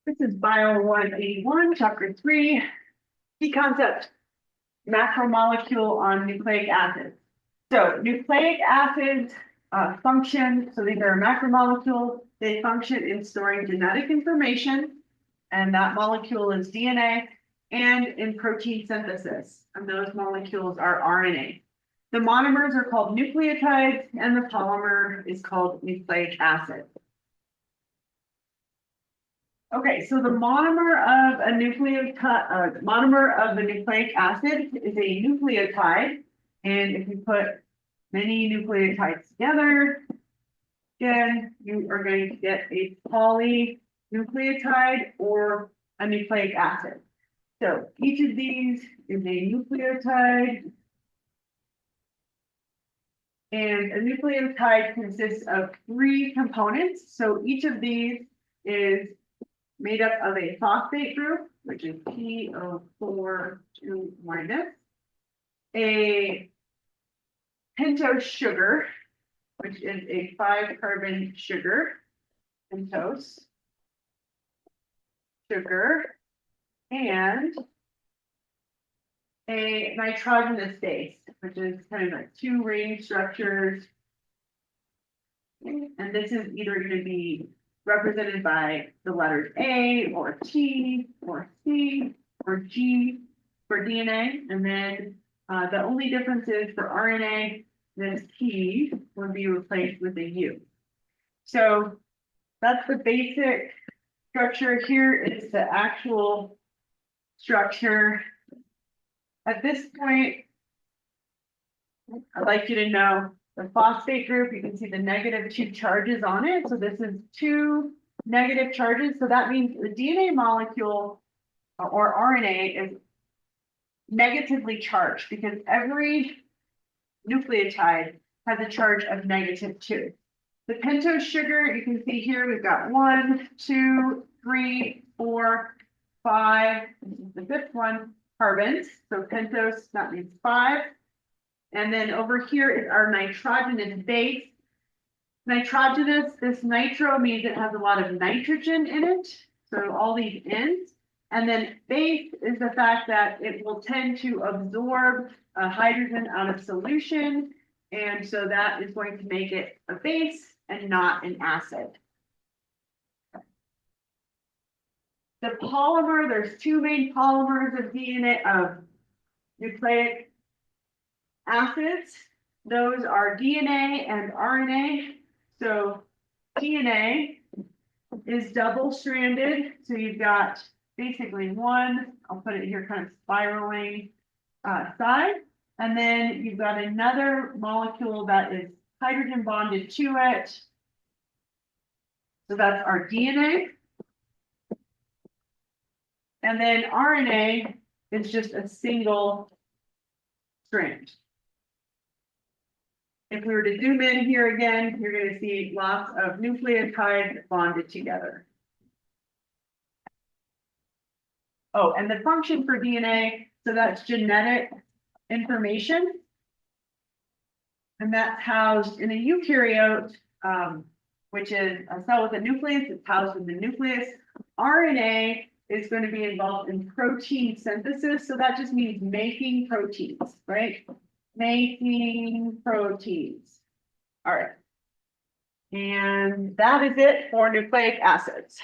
This is Bio 181, Chapter 3, key concept, macromolecule on nucleic acids. So nucleic acids function, so these are macromolecules, they function in storing genetic information, and that molecule is DNA, and in protein synthesis, and those molecules are RNA. The monomers are called nucleotides, and the polymer is called nucleic acid. Okay, so the monomer of a nucleotide, monomer of the nucleic acid is a nucleotide. And if you put many nucleotides together, again, you are going to get a polynucleotide or a nucleic acid. So each of these is a nucleotide. And a nucleotide consists of 3 components. So each of these is made up of a phosphate group, which is PO4 2 minus, a pentose sugar, which is a 5-carbon sugar, pentose sugar, and a nitrogenous base, which is kind of like 2 ring structures. And this is either going to be represented by the letters A or T or C or G for DNA. And then the only difference is for RNA, this T would be replaced with a U. So that's the basic structure. Here is the actual structure. At this point, I'd like you to know the phosphate group, you can see the -2 charges on it. So this is 2 negative charges. So that means the DNA molecule or RNA is negatively charged because every nucleotide has a charge of -2. The pentose sugar, you can see here, we've got 1, 2, 3, 4, 5, this is the 5th one, carbons. So pentose, that means 5. And then over here is our nitrogenous base. Nitrogenous, this nitro means it has a lot of nitrogen in it. So all these N's. And then base is the fact that it will tend to absorb hydrogen out of solution. And so that is going to make it a base and not an acid. The polymer, there's 2 main polymers of DNA, of nucleic acids. Those are DNA and RNA. So DNA is double-stranded. So you've got basically 1, I'll put it here kind of spiraling side. And then you've got another molecule that is hydrogen bonded to it. So that's our DNA. And then RNA is just a single strand. If we were to zoom in here again, you're going to see lots of nucleotides bonded together. Oh, and the function for DNA, so that's genetic information. And that's housed in a eukaryote, which is a cell with a nucleus. It's housed in the nucleus. RNA is going to be involved in protein synthesis. So that just means making proteins, right? Making proteins. All right. And that is it for nucleic acids.